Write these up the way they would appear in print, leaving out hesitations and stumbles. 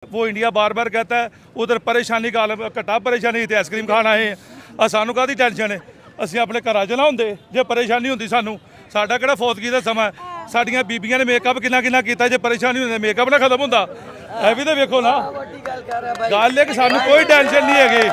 वो इंडिया बार बार कहता है उधर परेशानी का आलम घटा परेशानी तो आइसक्रीम खाण आए हैं सानू काहदी टेंशन है असीं अपने घरां च ना हुंदे जे परेशानी हुंदी सानू साडा किहड़ा फौतगी दा समा साडियां बीबियां ने मेकअप किन्ना किन्ना कीता जे परेशानी हुंदी मेकअप ना खत्म हुंदा ऐ भी तो वेखो ना गल है कि सानू कोई टेंशन नहीं हैगी।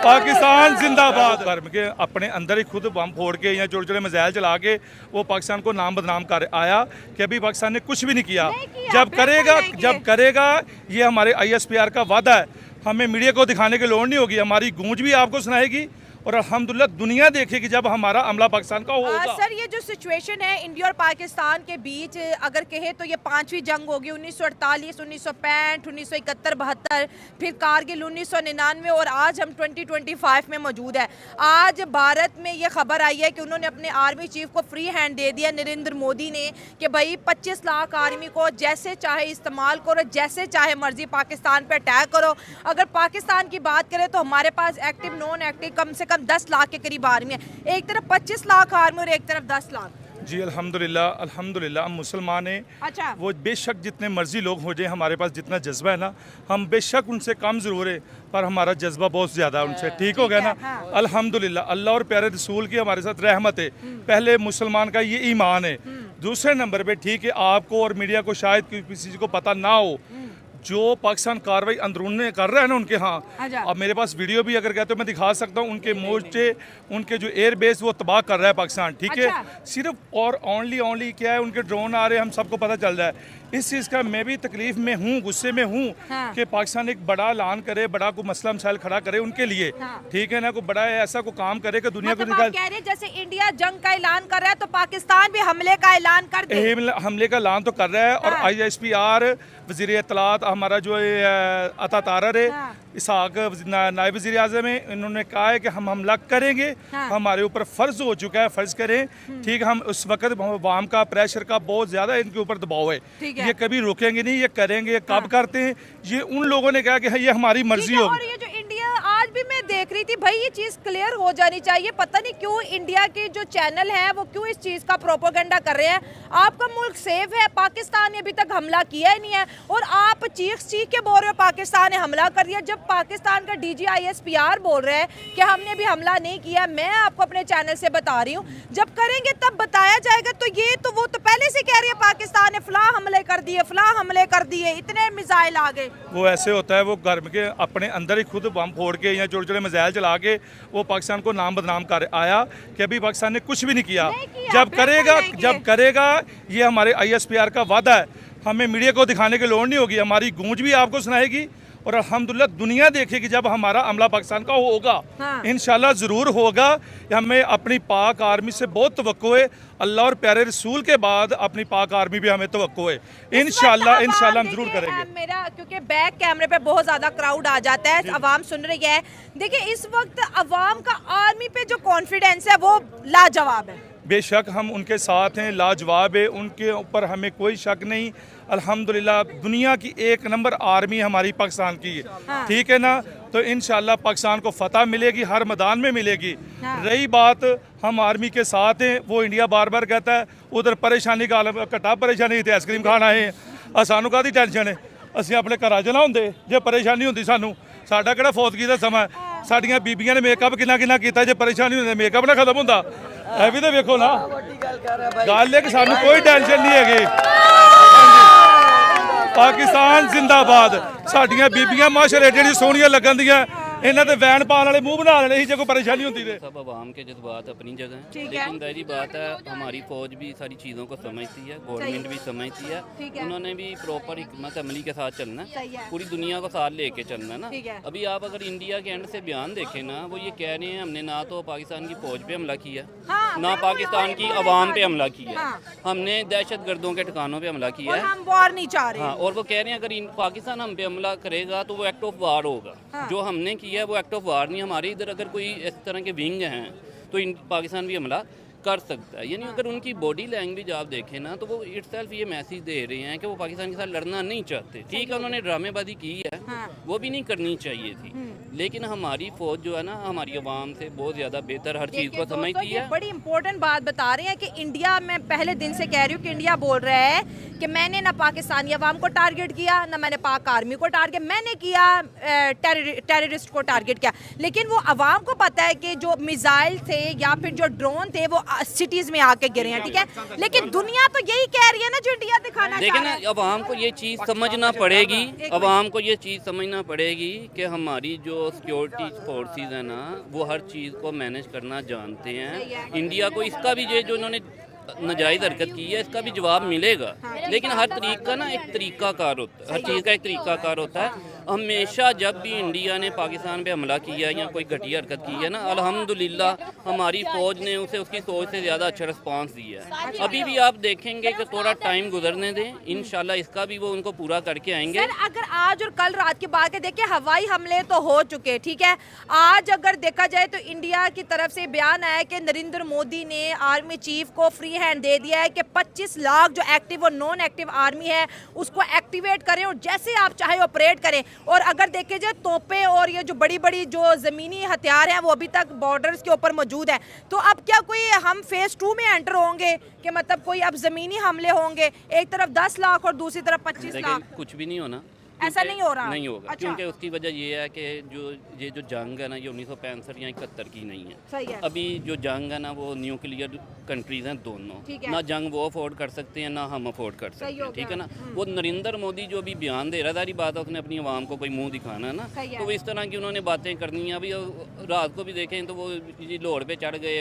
पाकिस्तान जिंदाबाद करम के अपने अंदर ही खुद बम फोड़ के या छोटे छोटे मिसाइल चला के वो पाकिस्तान को नाम बदनाम कर आया कि अभी पाकिस्तान ने कुछ भी नहीं किया। जब करेगा ये हमारे ISPR का वादा है, हमें मीडिया को दिखाने की लोड़ नहीं होगी, हमारी गूंज भी आपको सुनाएगी और अल्हम्दुलिल्लाह दुनिया देखेगी जब हमारा हमला पाकिस्तान का होगा। सर ये जो सिचुएशन है इंडिया और पाकिस्तान के बीच अगर कहे तो ये 5वीं जंग होगी 1948, 1965, 1971, 72, फिर कारगिल 1999 और आज हम 2025 में मौजूद है। आज भारत में ये खबर आई है कि उन्होंने अपने आर्मी चीफ को फ्री हैंड दे दिया नरेंद्र मोदी ने कि भाई 25 लाख आर्मी को जैसे चाहे इस्तेमाल करो, जैसे चाहे मर्जी पाकिस्तान पर अटैक करो। अगर पाकिस्तान की बात करें तो हमारे पास एक्टिव नॉन एक्टिव कम से 10 लाख के करीब आर्मी है, एक तरफ 25 लाख आर्मी और एक तरफ 10 लाख। जी अल्हम्दुलिल्लाह हम मुसलमान हैं। अच्छा। वो बेशक जितने मर्जी लोग हो जाए, हमारे पास जितना जज्बा है ना, हम बेशक उनसे कम ज़रूर है पर हमारा जज्बा बहुत ज़्यादा है उनसे। ठीक हो गया ना। हाँ। अल्हम्दुलिल्लाह अल्लाह और प्यारे रसूल की हमारे साथ रहमत है। पहले मुसलमान का ये ईमान है। दूसरे नंबर पे ठीक है आपको और मीडिया को शायद किसी को पता ना हो जो पाकिस्तान कार्रवाई अंदरून कर रहा है ना उनके यहाँ। अब मेरे पास वीडियो भी अगर कहते हो मैं दिखा सकता हूँ, उनके मोर्चे उनके जो एयर बेस वो तबाह कर रहा है पाकिस्तान। ठीक है। सिर्फ और ओनली क्या है उनके ड्रोन आ रहे हैं, हम सबको पता चल रहा है। इस चीज़ का मैं भी तकलीफ में हूँ, गुस्से में हूँ कि पाकिस्तान एक बड़ा ऐलान करे, बड़ा को मसला मसाइल खड़ा करे उनके लिए। ठीक है ना, को बड़ा ऐसा को काम करे कि दुनिया को निकाल। कह रहे जैसे इंडिया जंग का ऐलान कर रहा है तो पाकिस्तान भी हमले का ऐलान कर दे। हमले का ऐलान तो कर रहा है और ISPR वज़ीर इत्तलात हमारा जो अता तारर है इसहाक नायब वज़ीर आज़म है, इन्होंने कहा है कि हम हमला करेंगे। हमारे ऊपर फ़र्ज़ हो चुका है, फ़र्ज़ करें। ठीक है, हम उस वक्त वाम का प्रेशर का बहुत ज़्यादा इनके ऊपर दबाव है। ये कभी रुकेंगे नहीं, ये करेंगे। कब करते हैं ये उन लोगों ने कहा कि ये हमारी मर्जी होगी। और ये जो इंडिया आज भी मैं देख रही थी भाई ये चीज़ क्लियर हो जानी चाहिए। पता नहीं क्यों इंडिया के जो चैनल है वो क्यों इस चीज़ का प्रोपोगंडा कर रहे हैं। आपका मुल्क सेफ है, पाकिस्तान ने अभी तक हमला किया ही नहीं है और आप चीख के बोल रहे हो पाकिस्तान ने हमला कर दिया, जब पाकिस्तान का DG ISPR बोल रहा है कि हमने भी हमला नहीं किया। मैं आपको अपने चैनल से बता रही हूँ जब करेंगे तब बताया जाएगा। तो ये तो वो तो पहले से कह रही है पाकिस्तान ने फलां हमले कर दिए, फलां हमले कर दिए, इतने मिसाइल आ गए। वो ऐसे होता है, वो घर के अपने अंदर ही खुद बम फोड़ के या छोटे छोटे मिसाइल चला के वो पाकिस्तान को नाम बदनाम कर आया कि अभी पाकिस्तान ने कुछ भी नहीं किया। जब करेगा ये हमारे ISPR का वादा है, हमें मीडिया को दिखाने की लोड़ नहीं होगी, हमारी गूंज भी आपको सुनाएगी और अल्हम्दुलिल्लाह दुनिया देखेगी जब हमारा हमला पाकिस्तान का होगा। इंशाल्लाह ज़रूर होगा। हमें अपनी पाक आर्मी से बहुत तवक्को है, अल्लाह और प्यारे रसूल के बाद अपनी पाक आर्मी भी हमें तवक्को है। इंशाल्लाह हम जरूर करेंगे। मेरा क्योंकि बैक कैमरे पे बहुत ज़्यादा क्राउड आ जाता है, अवाम सुन रही है। देखिए इस वक्त अवाम का आर्मी पे जो कॉन्फिडेंस है वो लाजवाब है। बेशक हम उनके साथ हैं, लाजवाब है, उनके ऊपर हमें कोई शक नहीं। अल्हम्दुलिल्लाह दुनिया की एक नंबर आर्मी हमारी पाकिस्तान की है। ठीक है ना, तो इंशाल्लाह पाकिस्तान को फतह मिलेगी, हर मैदान में मिलेगी। रही बात हम आर्मी के साथ हैं, वो इंडिया बार बार कहता है उधर परेशानी का आलम घटा परेशानी तो आइसक्रीम खाण आए हैं सानू काहदी टेंशन है असीं अपने घरां च ना हुंदे जे परेशानी हुंदी सानू साडा किहड़ा फौतगी दा समा साडियां बीबियां ने मेकअप किन्ना किन्ना कीता जे परेशानी हुंदी मेकअप ना खत्म हुंदा ऐ भी तो वेखो ना। गल है कि सानू कोई टेंशन नहीं हैगी। पाकिस्तान जिंदाबाद। साडियां बीबियां माशाअल्लाह एडी सोहणियां लगन दियां, इन्हां ते वैन पाने वाले मुंह बना लेने जे कोई परेशानी होती है। सब आवाम के जज्बात अपनी जगह हैं, लेकिन जाहिर बात है हमारी फौज भी सारी चीज़ों को समझती है, गवर्नमेंट भी समझती है। उन्होंने भी प्रॉपर हिकमत अमली के साथ चलना है, पूरी दुनिया को साथ लेके चलना है ना। अभी आप अगर इंडिया के एंड से बयान देखें ना, वो ये कह रहे हैं हमने ना तो पाकिस्तान की फौज पे हमला किया, ना पाकिस्तान की अवाम पे हमला किया, हमने दहशत गर्दों के ठिकानों पे हमला किया है। हम वॉर नहीं चाह रहे। हाँ, और वो कह रहे हैं अगर पाकिस्तान हम पे हमला करेगा तो वो एक्ट ऑफ वार होगा। जो हमने किया है वो एक्ट ऑफ वार नहीं। हमारे इधर अगर कोई इस तरह के विंग हैं तो पाकिस्तान भी हमला कर सकता है। यानी अगर उनकी बॉडी लैंग्वेज आप देखें ना तो वो इटसेल्फ ये मैसेज दे रहे हैं कि वो पाकिस्तान के साथ लड़ना नहीं चाहते। ठीक है, उन्होंने ड्रामेबाजी की है, वो भी नहीं करनी चाहिए थी, लेकिन हमारी फौज जो है ना हमारी आवाम से बहुत ज़्यादा बेहतर हर चीज़ को समझती है। बड़ी इंपॉर्टेंट बात बता रहे हैं कि इंडिया, मैं पहले दिन से कह रही हूँ कि इंडिया बोल रहा है कि मैंने ना पाकिस्तानी अवाम को टारगेट किया, ना मैंने पाक आर्मी को टारगेट, मैंने किया टेररिस्ट को टारगेट किया। लेकिन वो अवाम को पता है कि जो मिसाइल थे या फिर जो ड्रोन थे वो सिटीज में आके गिरे हैं, ठीक है। लेकिन दुनिया तो यही कह रही है ना जो इंडिया दिखाना चाह रहा है। लेकिन अवाम को ये चीज़ समझना पड़ेगी, अवाम को ये चीज़ समझना पड़ेगी कि हमारी जो सिक्योरिटी फोर्सेस है ना वो हर चीज़ को मैनेज करना जानते हैं। इंडिया को इसका भी जो इन्होंने नाजायज़ हरकत की है इसका भी जवाब मिलेगा। लेकिन हर तरीका ना एक तरीकाकार होता है, हर चीज़ का एक तरीकाकार होता है। हमेशा जब भी इंडिया ने पाकिस्तान पे हमला किया या कोई घटिया हरकत की है ना, अल्हम्दुलिल्लाह हमारी फ़ौज ने उसे उसकी सोच से ज़्यादा अच्छा रिस्पांस दिया है। अभी भी आप देखेंगे कि थोड़ा टाइम गुजरने दें, इंशाल्लाह इसका भी वो उनको पूरा करके आएंगे। सर अगर आज और कल रात की बात है, देखिए हवाई हमले तो हो चुके, ठीक है। आज अगर देखा जाए तो इंडिया की तरफ से बयान आया कि नरेंद्र मोदी ने आर्मी चीफ को फ्री हैंड दे दिया है कि 25 लाख जो एक्टिव और नॉन एक्टिव आर्मी है उसको एक्टिवेट करें और जैसे आप चाहे ऑपरेट करें। और अगर देखे जाए तोपें और ये जो बड़ी बड़ी जो ज़मीनी हथियार हैं वो अभी तक बॉर्डर्स के ऊपर मौजूद है। तो अब क्या कोई हम फेज़ 2 में एंटर होंगे कि मतलब कोई अब ज़मीनी हमले होंगे, एक तरफ 10 लाख और दूसरी तरफ 25 लाख? कुछ भी नहीं होना, ऐसा नहीं हो रहा, नहीं होगा। अच्छा। क्योंकि उसकी वजह ये है कि ये जो जंग है ना ये 1965 या 71 की नहीं है। सही है। अभी जो जंग है ना वो न्यूक्लियर कंट्रीज हैं दोनों, ना जंग वो अफोर्ड कर सकते हैं ना हम अफोर्ड कर सकते हैं, ठीक है ना। वो नरेंद्र मोदी जो अभी बयान दे रहा था, सारी बात है उसने अपनी आवाम को कोई मुंह दिखाना है ना, तो इस तरह की उन्होंने बातें करनी है। अभी रात को भी देखें तो वो लाहौर पे चढ़ गए,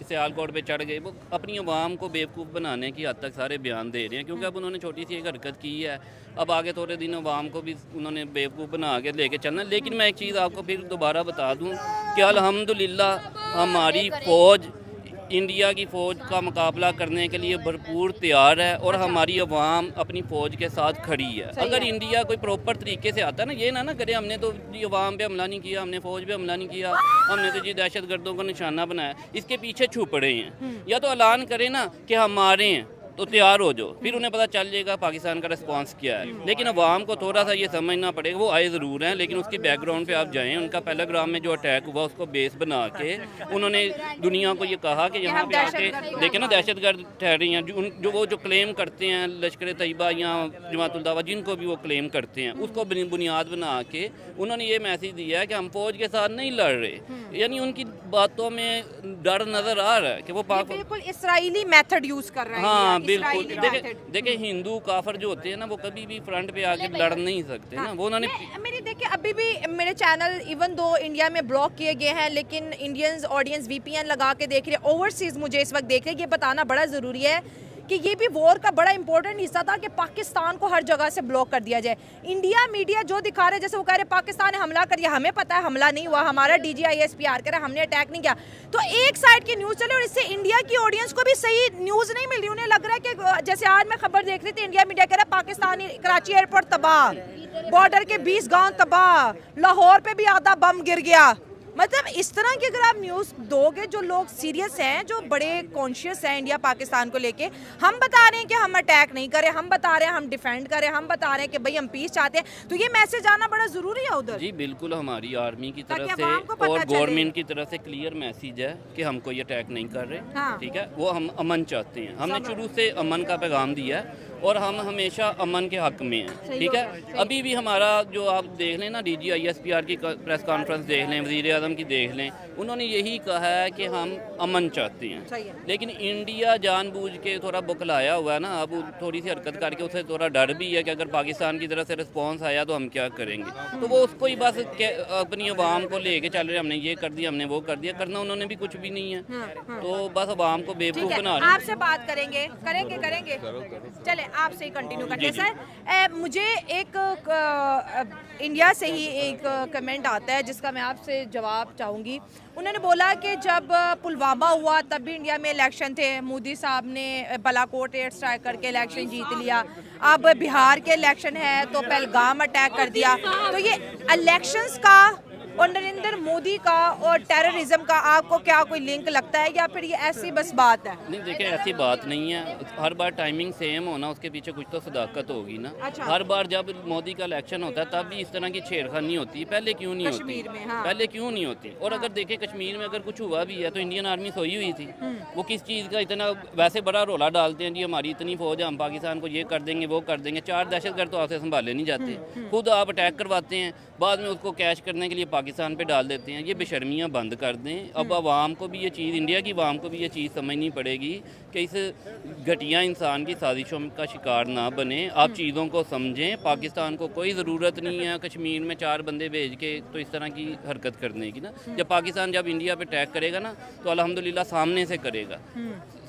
सियालकोट पे चढ़ गए, वो अपनी आवाम को बेवकूफ़ बनाने की हद तक सारे बयान दे रहे हैं। क्योंकि अब उन्होंने छोटी सी एक हरकत की है, अब आगे थोड़े दिन आवाम को भी उन्होंने बेवकूफ़ बना के लेके चलना। लेकिन मैं एक चीज़ आपको फिर दोबारा बता दूं कि अल्हम्दुलिल्लाह हमारी फ़ौज इंडिया की फ़ौज का मुकाबला करने के लिए भरपूर तैयार है और हमारी अवाम अपनी फ़ौज के साथ खड़ी है। अगर इंडिया कोई प्रॉपर तरीके से आता ना, ये ना करे हमने तो जी अवाम पे हमला नहीं किया, हमने फ़ौज पे हमला नहीं किया, हमने तो जी दहशत गर्दों को निशाना बनाया, इसके पीछे छुप रहे हैं। या तो ऐलान करें ना कि हमारे हैं तो तैयार हो जाओ, फिर उन्हें पता चल जाएगा पाकिस्तान का रिस्पांस क्या है। लेकिन अवाम को थोड़ा सा ये समझना पड़ेगा, वो आए ज़रूर हैं लेकिन उसकी बैकग्राउंड पे आप जाएं। उनका पहलगाम में जो अटैक हुआ उसको बेस बना के उन्होंने दुनिया को ये कहा कि यहाँ पे आके देखें ना दहशतगर्द ठहरे हैं जो वो जो क्लेम करते हैं लश्कर तैयबा या जमातुल दावा, जिनको भी वो क्लेम करते हैं, उसको बुनियाद बना के उन्होंने ये मैसेज दिया है कि हम फौज के साथ नहीं लड़ रहे। यानी उनकी बातों में डर नज़र आ रहा है कि वो बिल्कुल इसराइली मेथड यूज़ कर रहे हैं। हाँ बिल्कुल, देखे हिंदू काफर जो होते हैं ना वो कभी भी फ्रंट पे आके लड़ नहीं सकते ना। वो उन्होंने मेरी देखिए अभी भी मेरे चैनल इवन दो इंडिया में ब्लॉक किए गए हैं लेकिन इंडियंस ऑडियंस VPN लगा के देख रही है, ओवरसीज मुझे इस वक्त देख रही है। ये बताना बड़ा ज़रूरी है कि ये भी वॉर का बड़ा इंपॉर्टेंट हिस्सा था कि पाकिस्तान को हर जगह से ब्लॉक कर दिया जाए। इंडिया मीडिया जो दिखा रहे, जैसे वो कह रहे पाकिस्तान ने हमला कर दिया, हमें पता है हमला नहीं हुआ, हमारा DGISPR कह रहा हमने अटैक नहीं किया। तो एक साइड की न्यूज़ चले और इससे इंडिया की ऑडियंस को भी सही न्यूज़ नहीं मिल रही। उन्हें लग रहा है कि जैसे आज मैं खबर देख रही थी, इंडिया मीडिया कह रहा है पाकिस्तानी कराची एयरपोर्ट तबाह, बॉर्डर के 20 गाँव तबाह, लाहौर पे भी आधा बम गिर गया। मतलब इस तरह की अगर आप न्यूज़ दोगे, जो लोग सीरियस हैं, जो बड़े कॉन्शियस हैं इंडिया पाकिस्तान को लेके, हम बता रहे हैं कि हम अटैक नहीं करें, हम बता रहे हैं हम डिफेंड करें, हम बता रहे हैं कि भाई हम पीस चाहते हैं, तो ये मैसेज आना बड़ा ज़रूरी है उधर। जी बिल्कुल, हमारी आर्मी की तरफ से और गवर्नमेंट की तरफ से क्लियर मैसेज है कि हम कोई अटैक नहीं कर रहे, ठीक है। वो हम अमन चाहते हैं, हमने शुरू से अमन का पैगाम दिया है और हम हमेशा अमन के हक में हैं, ठीक है। अभी भी हमारा जो आप देख लें ना DGISPR की प्रेस कॉन्फ्रेंस देख लें, वज़ीर आज़म की देख लें, उन्होंने यही कहा है कि हम अमन चाहते हैं। लेकिन इंडिया जानबूझ के थोड़ा बुखलाया हुआ है ना, अब थोड़ी सी हरकत करके उसे थोड़ा डर भी है कि अगर पाकिस्तान की तरफ से रिस्पॉन्स आया तो हम क्या करेंगे। तो वो उसको ही बस अपनी आवाम को लेके चल रहे, हमने ये कर दिया, हमने वो कर दिया। करना उन्होंने भी कुछ भी नहीं है, तो बस आवाम को बेवकूफ़ बना रहे हैं। आपसे बात करेंगे चले आपसे ही कंटिन्यू करते हैं। सर मुझे एक इंडिया से ही एक कमेंट आता है जिसका मैं आपसे जवाब चाहूँगी। उन्होंने बोला कि जब पुलवामा हुआ तब भी इंडिया में इलेक्शन थे, मोदी साहब ने बालाकोट एयर स्ट्राइक करके इलेक्शन जीत लिया, अब बिहार के इलेक्शन है तो पहलगाम अटैक कर दिया। तो ये इलेक्शंस का और नरेंद्र मोदी का और टेररिज्म का आपको क्या कोई लिंक लगता है या फिर ये ऐसी बस बात है? नहीं देखिए, ऐसी बात नहीं है। हर बार टाइमिंग सेम होना, उसके पीछे कुछ तो सदाकत होगी ना। अच्छा। हर बार जब मोदी का इलेक्शन होता है तब भी इस तरह की छेड़खानी होती है, पहले क्यों नहीं होती? कश्मीर में, हाँ। पहले क्यों नहीं होती? और अगर देखें कश्मीर में अगर कुछ हुआ भी है तो इंडियन आर्मी सोई हुई थी। वो किस चीज़ का इतना वैसे बड़ा रोला डालते हैं जी, हमारी इतनी फौज है, हम पाकिस्तान को ये कर देंगे वो कर देंगे। 4 दहशतगर्द तो आपसे संभाले नहीं जाते, खुद आप अटैक करवाते हैं, बाद में उसको कैश करने के लिए पाकिस्तान पे डाल देते हैं। ये बेशर्मियाँ बंद कर दें। अब आवाम को भी ये चीज़, इंडिया की आवाम को भी ये चीज़ समझनी पड़ेगी कि इस घटिया इंसान की साजिशों का शिकार ना बने। आप चीज़ों को समझें। पाकिस्तान को कोई ज़रूरत नहीं है कश्मीर में 4 बंदे भेज के तो इस तरह की हरकत करने की ना। जब पाकिस्तान जब इंडिया पे अटैक करेगा ना तो अल्हम्दुलिल्लाह सामने से करेगा,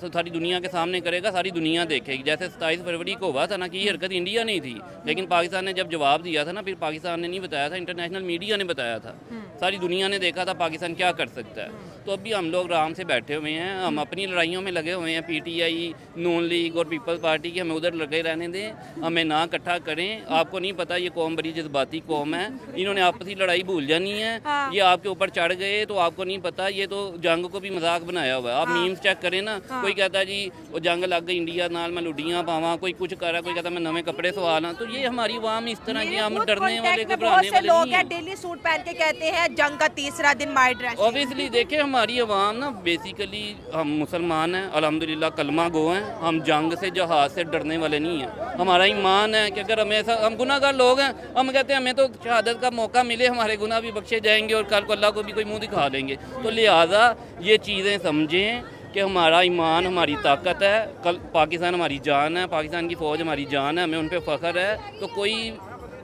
तो सारी दुनिया के सामने करेगा, सारी दुनिया देखेगी। जैसे 27 फरवरी को हुआ था ना कि ये हरकत इंडिया नहीं थी, लेकिन पाकिस्तान ने जब जवाब दिया था ना, फिर पाकिस्तान ने नहीं बताया था, इंटरनेशनल मीडिया ने बताया था, सारी दुनिया ने देखा था पाकिस्तान क्या कर सकता है। तो अभी हम लोग आराम से बैठे हुए हैं, हम अपनी लड़ाइयों में लगे हुए हैं। PTI, नून लीग और पीपल्स पार्टी की हमें उधर लगे रहने दें, हमें ना इकट्ठा करें। आपको नहीं पता ये कौम बड़ी जज्बाती कौम है, इन्होंने आपसी लड़ाई भूल जानी है। ये आपके ऊपर चढ़ गए तो आपको नहीं पता, ये तो जंग को भी मजाक बनाया हुआ है। आप मीम्स चेक करें ना, कोई कहता है जी वो जंग लग गई इंडिया नाल, मैं लुडियाँ पावां, कोई कुछ कर रहा है, कोई कहता मैं नवे कपड़े सवाना। तो ये हमारी आवाम इस तरह की, हम डरने वाले घबराने वाले लोग नहीं हैं हैं। डेली सूट पहन के कहते हैं जंग का तीसरा दिन माई ड्रेस। ऑब्वियसली देखिए, हमारी आवाम ना बेसिकली हम मुसलमान हैं, अल्हम्दुलिल्लाह कलमा गो हैं। हम जंग से जहाज से डरने वाले नहीं हैं। हमारा ईमान है कि अगर हमें हम गुनाहगार लोग हैं, हम कहते हैं हमें तो शहादत का मौका मिले, हमारे गुनाह भी बख्शे जाएंगे और कल को अल्लाह को भी कोई मुंह दिखा देंगे। तो लिहाजा ये चीज़ें समझें कि हमारा ईमान हमारी ताकत है। कल पाकिस्तान हमारी जान है, पाकिस्तान की फ़ौज हमारी जान है, हमें उन पर फ़ख्र है। तो कोई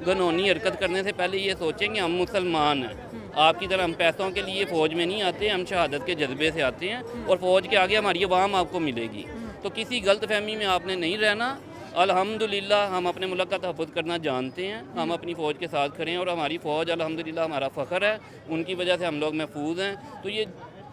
घनौनी हरकत करने से पहले ये सोचें कि हम मुसलमान हैं। आपकी तरह हम पैसों के लिए फ़ौज में नहीं आते, हम शहादत के जज्बे से आते हैं और फ़ौज के आगे हमारी आवाम आपको मिलेगी। तो किसी गलत फहमी में आपने नहीं रहना। अल्हम्दुलिल्लाह हम अपने मुल्क का तहफ़्फ़ुज़ करना जानते हैं, हम अपनी फ़ौज के साथ खड़े हैं और हमारी फ़ौज अल्हम्दुलिल्लाह हमारा फ़ख्र है, उनकी वजह से हम लोग महफूज हैं। तो ये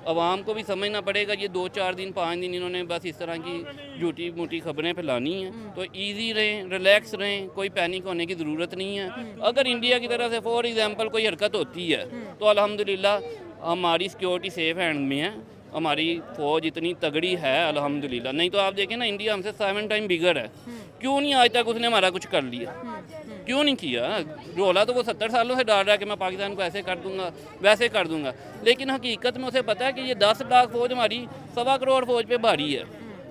आवाम को भी समझना पड़ेगा। ये 2-4 दिन 5 दिन इन्होंने बस इस तरह की झूठी मूठी खबरें फैलानी हैं। तो ईजी रहें, रिलैक्स रहें, कोई पैनिक होने की ज़रूरत नहीं है। अगर इंडिया की तरफ से फॉर एग्ज़ाम्पल कोई हरकत होती है तो अल्हम्दुलिल्लाह हमारी सिक्योरिटी सेफ हैंड में है, हमारी फ़ौज इतनी तगड़ी है अल्हम्दुलिल्लाह। नहीं तो आप देखें ना, इंडिया हमसे 7 टाइम बिगर है, क्यों नहीं आज तक उसने हमारा कुछ कर लिया? क्यों नहीं किया? रोला तो वो 70 सालों से डाल रहा है कि मैं पाकिस्तान को ऐसे कर दूंगा वैसे कर दूंगा, लेकिन हकीकत में उसे पता है कि ये 10 लाख फौज हमारी 1.25 करोड़ फौज पे भारी है।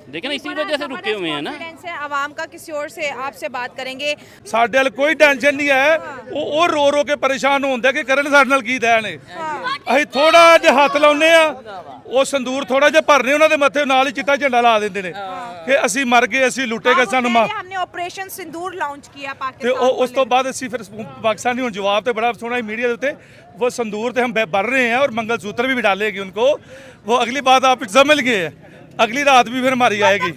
देखिए ना, इसी वजह से रुके हुए हैं ना। आवाम का किसी और से आपसे बात करेंगे। ਸਾਡੇ ਵੱਲ ਕੋਈ ਟੈਨਸ਼ਨ ਨਹੀਂ ਹੈ। ਉਹ ਰੋ ਰੋ ਕੇ ਪਰੇਸ਼ਾਨ ਹੁੰਦੇ ਕਿ ਕਰਨ ਸਾਡੇ ਨਾਲ ਕੀ ਦਇਆ ਨੇ। ਅਸੀਂ ਥੋੜਾ ਜਿਹਾ ਹੱਥ ਲਾਉਨੇ ਆ, ਉਹ ਸੰਦੂਰ ਥੋੜਾ ਜਿਹਾ ਭਰਨੇ ਉਹਨਾਂ ਦੇ ਮੱਥੇ ਨਾਲ ਹੀ ਚਿੱਟਾ ਝੰਡਾ ਲਾ ਦਿੰਦੇ ਨੇ ਕਿ ਅਸੀਂ ਮਰ ਗਏ, ਅਸੀਂ ਲੁੱਟੇ ਗਏ, ਸਾਨੂੰ हमने ऑपरेशन सिंदूर लॉन्च किया ਤੇ पाकिस्तान ਉਸ ਤੋਂ ਬਾਅਦ ਅਸੀਂ ਫਿਰ ਪਾਕਿस्तानी ਹੁਣ जवाब तो बड़ा सोना मीडिया के उत्ते वो संदूर तो हम भर रहे हैं और मंगलसूत्र भी डालेगी उनको। वो अगली बात आप समझ गए हैं, अगली रात भी फिर हमारी आएगी।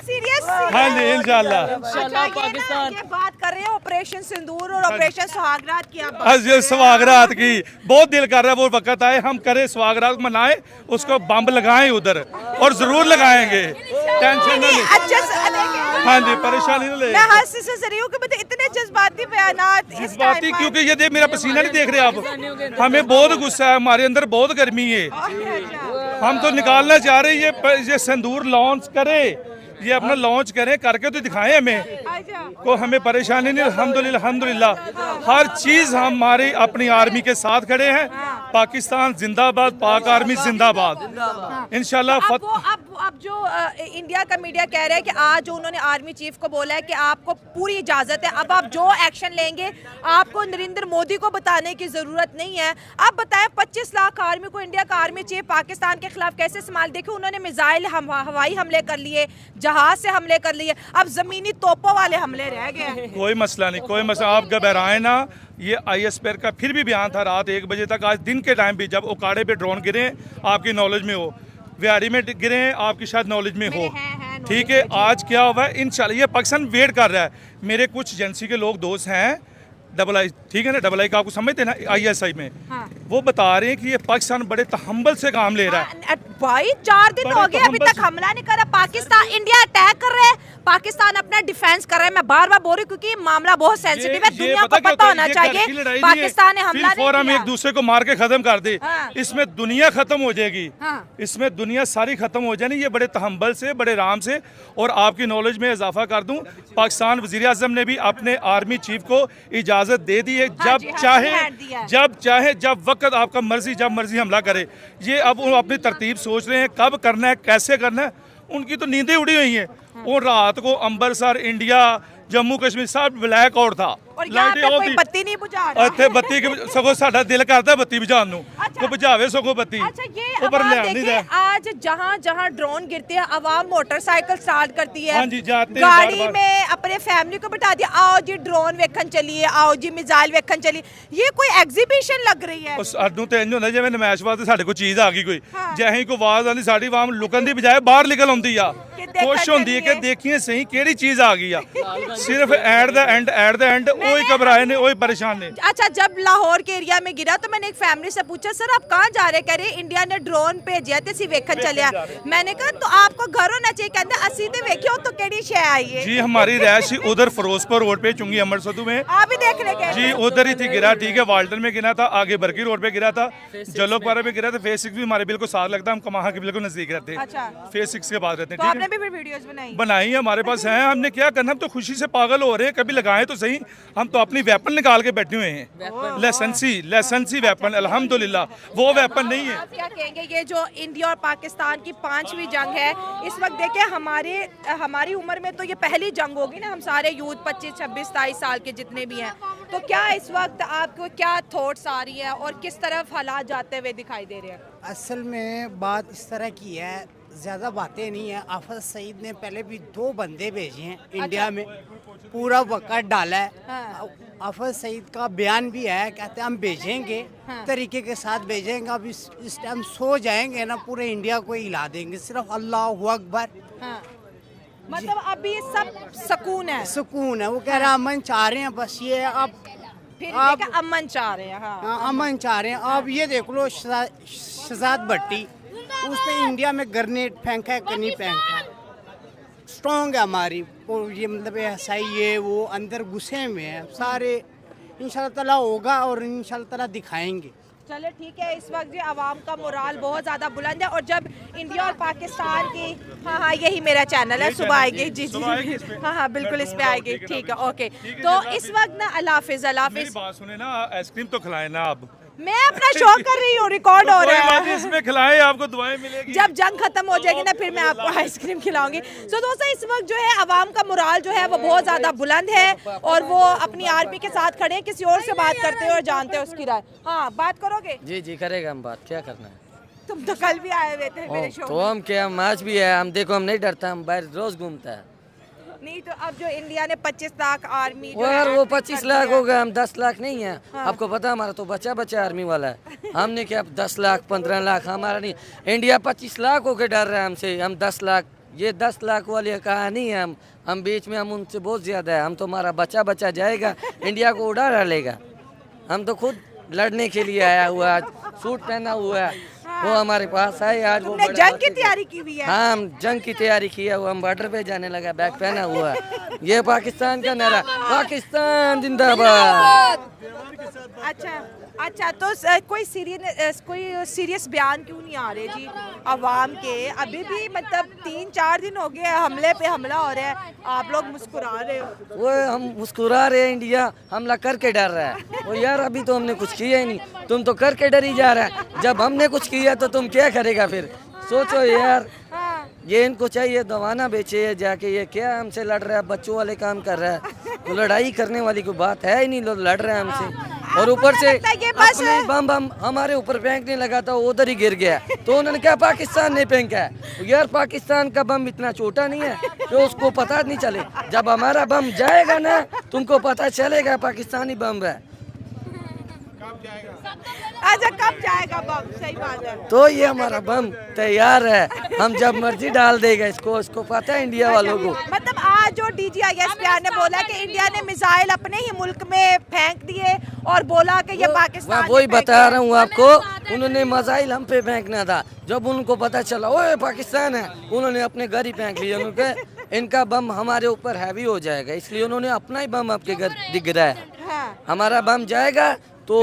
हाँ जी इंशाल्लाह। पाकिस्तान ये बात कर रहे हैं ऑपरेशन सिंदूर और ऑपरेशन सुहागरात की। आप आज ये सुहागरात की बहुत दिल कर रहा है, वो वक्त आए हम करें सुहागरात मनाएं, उसको बम लगाएं उधर और जरूर लगाएंगे, टेंशन ना लें। हाँ जी परेशानी ना ले। मैं हर से रही हूँ कि मतलब इतने जज्बाती बयानात इस जज्बाती क्योंकि ये मेरा पसीना नहीं देख रहे आप, हमें बहुत गुस्सा है, हमारे अंदर बहुत गर्मी है, हम तो निकालना चाह रहे हैं। ये सिंदूर लॉन्च करे, ये अपना लॉन्च करें, करके तो दिखाएं हमें, को हमें परेशानी नहीं। अल्हम्दुलिल्लाह अल्हम्दुलिल्लाह हर चीज़ हमारी अपनी आर्मी के साथ खड़े हैं। पाकिस्तान जिंदाबाद, पाक आर्मी जिंदाबाद इंशाल्लाह। अब जो इंडिया का मीडिया कह रहा है कि आज जो उन्होंने आर्मी चीफ को बोला है कि आपको पूरी इजाजत है, अब आप जो एक्शन लेंगे आपको नरेंद्र मोदी को बताने की जरूरत नहीं है। आप बताएं 25 लाख आर्मी को इंडिया का आर्मी चीफ पाकिस्तान के खिलाफ कैसे संभाल। देखिए उन्होंने मिसाइल हवाई हमले कर लिए, जहाज से हमले कर लिए, अब जमीनी तोपों वाले हमले रह गए। कोई मसला नहीं, कोई मसला, आप घबराएं ना। ये ISPR का फिर भी बयान था रात 1 बजे तक, आज दिन के टाइम भी जब ओकाड़े पे ड्रोन गिरे, आपकी नॉलेज में हो, व्यारी में गिरे आपकी शायद नॉलेज में हो, ठीक है। आज क्या हुआ है इंशाल्लाह, ये पाकिस्तान वेट कर रहा है। मेरे कुछ एजेंसी के लोग दोस्त हैं, AA, ठीक है ना, AA का आपको समझते हैं ना, ISI में वो बता रहे हैं कि ये पाकिस्तान बड़े तहम्बल से काम ले रहा है। भाई 4 दिन हो गए अभी तक हमला नहीं करा पाकिस्तान। इंडिया अटैक कर रहा है, पाकिस्तान अपना डिफेंस कर रहा है। मैं बार बार बोल रही हूँ क्योंकि मामला बहुत सेंसिटिव है, दुनिया को पता होना चाहिए पाकिस्तान ने हमला नहीं किया। हम एक दूसरे को मार के खत्म कर दे, इसमें दुनिया खत्म हो जाएगी, इसमें दुनिया सारी खत्म हो जाएगी। ये बड़े तहम्बल से, बड़े आराम से। और आपकी नॉलेज में इजाफा कर दूं, पाकिस्तान वज़ीर आज़म ने भी अपने आर्मी चीफ को इजाजत दे दी है, जब चाहे जब वक्त आपका मर्जी, जब मर्जी हमला करे। ये अब वो अपनी तरतीब सोच रहे हैं कब करना है, कैसे करना है। उनकी तो नींदें उड़ी हुई हैं। और रात को अमृतसर, इंडिया, जम्मू कश्मीर सब ब्लैक आउट था, और यहाँ पे कोई बत्ती नहीं बुझा रहा। ਇੱਥੇ ਬੱਤੀ ਸਗੋਂ ਸਾਡਾ ਦਿਲ ਕਰਦਾ ਬੱਤੀ बुझाने ਨੂੰ, को बुझावे सगों बत्ती। अच्छा, ये आवाम देखिए, आज जहाँ जहाँ ड्रोन गिरते हैं आवाम मोटरसाइकिल स्टार्ट करती है, गाड़ी में अपने फैमिली को बिठा दिया, आओ जी ड्रोन वेखन चलिए, आओ जी मिसाइल वेखन चलिए। ये कोई एग्जीबिशन लग रही है। सानू तो इंज होंदा जिवें नमैश वास्ते साडे कोल चीज़ आ गई कोई, जैसे ही कोई आवाज़ आती साडी आवाम लुकन दी बजाय बाहर निकल आउंदी आ, खुश होंदी है कि देखिए सही केड़ी चीज़ आ गई आ। सिर्फ एट द एंड वही घबराए ने, वही परेशान ने। अच्छा, जब लाहौर के एरिया में गिरा तो मैंने एक फैमिली से पूछा, सर आप कहाँ जा रहे? कह रहे इंडिया ने ड्रोन भेजा थे, सी वेखन चलिया। मैंने कहा तो आपको घर होना चाहिए। कहते असी तो वेखियो तो केड़ी शय आई है जी। हमारी रैश उधर फिरोजपुर रोड पे, चुंगी अमर सदू में, आप भी देख रहे जी उधर ही थी गिरा। ठीक है, वाल्टन में गिरा था, आगे बरकी रोड पे गिरा था, जलोकपारा में गिरा था। फेज 6 भी हमारे बिल्कुल साथ लगता है, हम कमाहा के बिल्कुल नजदीक रहते हैं। अच्छा, फेज 6 के बाद रहते हैं। तो आपने भी वीडियोस बनाई है, हमारे पास है। हमने क्या करना, हम तो खुशी से पागल हो रहे हैं। कभी लगाए तो सही, हम तो अपनी वेपन निकाल के बैठे हुए हैं। लाइसेंसी वेपन, अल्हम्दुलिल्लाह वो वेपन नहीं है। आप क्या कहेंगे, ये जो इंडिया और पाकिस्तान की 5वीं जंग है इस वक्त, देखिए हमारी उम्र में तो ये पहली जंग होगी ना, हम सारे यूथ 25, 26, 27 साल के जितने भी हैं। तो क्या इस वक्त आपको क्या थॉट्स आ रही है और किस तरफ हालात जाते हुए दिखाई दे रहे हैं? असल में बात इस तरह की है, ज़्यादा बातें नहीं है। आफत सईद ने पहले भी 2 बंदे भेजे हैं इंडिया में, पूरा वक़्त डाला है। आफत सईद का बयान भी है, कहते हैं हम भेजेंगे, तरीके के साथ भेजेंगे। अब इस टाइम सो जाएंगे ना, पूरे इंडिया को हिला देंगे। सिर्फ अल्लाह अकबर। मतलब अभी सब सुकून है, सुकून है। वो कह रहे हैं अमन चाह रहे हैं, बस ये अब फिर अमन चाह रहे हैं। अमन चाह रहे हैं। अब ये देख लो, शहजाद भट्टी, उसने इंडिया में ग्रेनेड फेंका है कि नहीं फेंका। स्ट्रॉन्ग है हमारी, और ये मतलब ऐसा ही है, वो अंदर घुसे में है सारे। इंशाल्लाह ताला होगा और इंशाल्लाह ताला दिखाएंगे। चले ठीक है, इस वक्त जो आवाम का मोराल बहुत ज़्यादा बुलंद है। और जब इंडिया और पाकिस्तान की, हाँ यही मेरा चैनल है, सुबह आएगी जी, हाँ बिल्कुल इस पे आएगी। ठीक है, ओके। तो इस वक्त ना अल्लाह हाफिज़, अल्लाह हाफिज़। बात सुने ना, आइसक्रीम तो खिलाए ना आप। मैं अपना शो कर रही हूँ, रिकॉर्ड हो रहा है। इसमें खिलाएं, आपको दुआएं मिलेगी। जब जंग खत्म हो जाएगी ना, फिर मैं आपको आइसक्रीम खिलाऊंगी। तो दोस्तों, इस वक्त जो है आवाम का मोराल जो है वो बहुत ज्यादा बुलंद है और वो अपनी आर्मी के साथ खड़े हैं। किसी और से बात करते हैं और जानते हैं उसकी राय। हाँ, बात करोगे? जी करेगा, हम बात क्या करना है। तुम तो कल भी आए हुए थे मेरे शो तो हम क्या, हम आज भी है। हम देखो, हम नहीं डरता, हम बाहर रोज घूमता है। नहीं तो अब जो इंडिया ने 25 लाख आर्मी वो 25 लाख हो गए, हम 10 लाख नहीं है। आपको पता, हमारा तो बच्चा आर्मी वाला है। हमने क्या 10 लाख 15 लाख हमारा नहीं। इंडिया 25 लाख होकर डर रहा है हमसे, हम 10 लाख। ये 10 लाख वाली कहानी है। हम बीच में, हम उनसे बहुत ज्यादा है। हम तो हमारा बच्चा जाएगा, इंडिया को उड़ा डालेगा। हम तो खुद लड़ने के लिए आया हुआ, सूट पहना हुआ है, वो हमारे पास है आज। वो जंग की तैयारी की हुई है। हाँ, हम जंग की तैयारी किया हुआ, हम बॉर्डर पे जाने लगा, बैग पहना हुआ है। ये पाकिस्तान का नारा, पाकिस्तान जिंदाबाद। अच्छा, तो कोई सीरियस बयान क्यों नहीं आ रहे जी अवाम के? अभी भी मतलब 3-4 दिन हो गए हमले पे हमला हो रहा है, आप लोग मुस्कुरा रहे हो। वो हम मुस्कुरा रहे हैं, इंडिया हमला करके डर रहा है। वो यार, अभी तो हमने कुछ किया ही नहीं, तुम तो करके डर ही जा रहा है। जब हमने कुछ किया तो तुम क्या करेगा फिर? सोचो यार, ये इनको चाहिए दवाना बेचे जाके। ये क्या हमसे लड़ रहा है, बच्चों वाले काम कर रहा है। तो लड़ाई करने वाली कोई बात है ही नहीं, लोग लड़ रहे हैं हमसे। और ऊपर से अपने बम हमारे ऊपर फेंकने लगा था, उधर ही गिर गया। तो उन्होंने क्या, पाकिस्तान ने फेंका है। यार, पाकिस्तान का बम इतना छोटा नहीं है तो उसको पता नहीं चले। जब हमारा बम जाएगा ना, तुमको पता चलेगा पाकिस्तानी बम है। अच्छा, कब जाएगा बम? सही बात है। तो ये हमारा बम तैयार है, हम जब मर्जी डाल देगा इसको पता है इंडिया वालों को। मतलब आज जो DGISPR ने बोला कि इंडिया ने मिसाइल अपने ही मुल्क में फेंक दिए और बोला कि ये पाकिस्तान ने वही फेंके बता हैं। रहा हूँ आपको, उन्होंने मिसाइल हम पे फेंकना था, जब उनको पता चला ओए पाकिस्तान है, उन्होंने अपने घर ही फेंक लिया। उनके इनका बम हमारे ऊपर हैवी हो जाएगा, इसलिए उन्होंने अपना ही बम आपके घर दिख रहा है। हाँ। हमारा बम जाएगा तो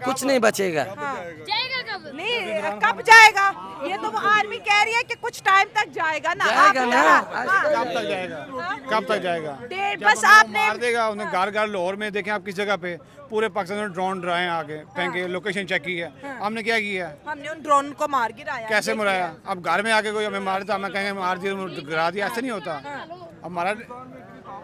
कुछ नहीं बचेगा। नहीं कब जाएगा? ये तो वो आर्मी कह रही है कि कुछ टाइम तक जाएगा ना। जाएगा आप ना। कब तक जाएगा? कब तक जाएगा? बस जब आपने मार देगा उन्हें घर लाहौर में देखें आप किस जगह पे पूरे पाकिस्तान में ड्रोन डराए आगे फेंके, लोकेशन चेक की है। हमने क्या किया? हमने उन ड्रोन को मार गिराया। कैसे मराया? अब घर में आके कोई हमें मारे तो हमें कहेंगे मार दिया गिरा दिया, ऐसे नहीं होता।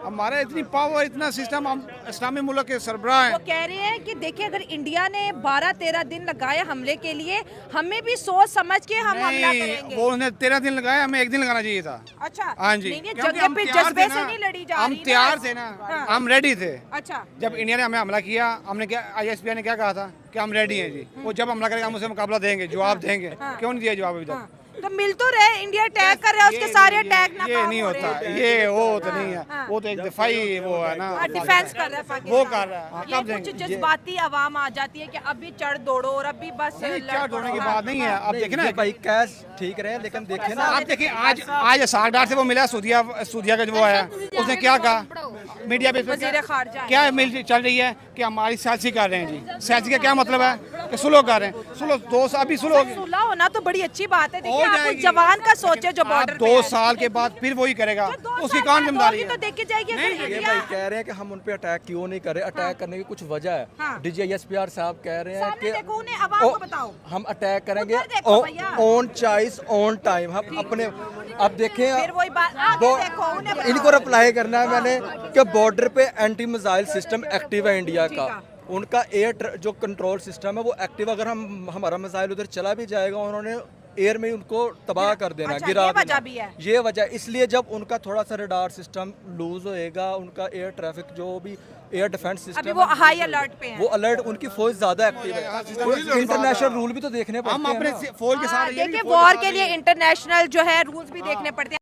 हमारा इतनी पावर, इतना सिस्टम, हम इस्लामी मुल्क के सरबराह वो हैं। कह रहे हैं कि देखिए अगर इंडिया ने 12-13 दिन लगाए हमले के लिए, हमें भी सोच समझ के हम हमला नहीं, करेंगे। वो उन्हें 13 दिन लगाए, हमें 1 दिन लगाना चाहिए था। अच्छा हाँ जी, नहीं, क्योंकि जगह हम पे तैयार जज्बे थे से ना। नहीं लड़ी जा हम रही तैयार थे ना, हाँ। हम रेडी थे। अच्छा जब इंडिया ने हमें हमला किया, हमने क्या ISPR ने क्या कहा था कि हम रेडी हैं जी। वो जब हमला करेगा हम उसे मुकाबला देंगे, जवाब देंगे। क्यों नहीं दिया जवाब अभी तक? तो मिल तो रहे, इंडिया अटैक कर रहा है, उसके सारे अटैक ना ये नहीं होता, ये वो तो नहीं है, वो तो एक दिफाई वो है ना, डिफेंस कर रहा है पाकिस्तान। वो कर रहा है। ये कब कुछ देंगे? जज्बाती आवाम आ जाती है कि अभी चढ़ दौड़ो और अभी बस क्या ढूंढने की बात नहीं है। आप देखें ना भाई कैश ठीक रहे, लेकिन देखे ना आप देखिए आज सागडार से वो मिला सूदिया का जो वो आया, उसने क्या कहा मीडिया पे? वज़ीर ख़ारजा क्या मिल चल रही है कि हमारी सियासी कर रहे हैं जी। सियासी का क्या मतलब है कि सुलह कर रहे हैं। सुलह 2 साल अभी सुलह होगी, सुलह होना तो बड़ी अच्छी बात है। देखिए हो आप उस जाएगी। जवान का सोचे जो बॉर्डर पे 2 है। साल के बाद फिर वही करेगा, तो 2 उसकी साल कौन बाद जिम्मेदारी होगी है? तो देखी जाएगी अगर ये इंडिया भाई कह रहे हैं कि हम उन पे अटैक क्यों नहीं कर रहे। अटैक करने की कुछ वजह है। हाँ। DGISPR साहब कह रहे हैं सामने कि देखो, उन्हें आवाम को बताओ। हम अटैक करेंगे उधर देखो भैया। On choice on time. हम अपने अब देखें फिर वही बात आगे देखो, उन्हें बताओ। इनको रिप्लाई करना है मैंने कि बॉर्डर पे एंटी मिसाइल सिस्टम एक्टिव है इंडिया का। उनका एयर जो कंट्रोल सिस्टम है वो एक्टिव, अगर हम हमारा मिसाइल उधर चला भी जाएगा उन्होंने एयर में उनको तबाह कर देना, अच्छा, गिरा ये वजह देना। भी है। ये वजह इसलिए जब उनका थोड़ा सा रडार सिस्टम लूज होएगा, उनका एयर ट्रैफिक जो भी एयर डिफेंस सिस्टम अभी वो हाई अलर्ट पे वो है। अलर्ट, उनकी फौज ज्यादा एक्टिव है। इंटरनेशनल रूल भी तो देखने हम पड़ते हैं अपने ना। फौज के साथ देखिए वॉर के लिए इंटरनेशनल जो है रूल्स भी देखने पड़ते हैं।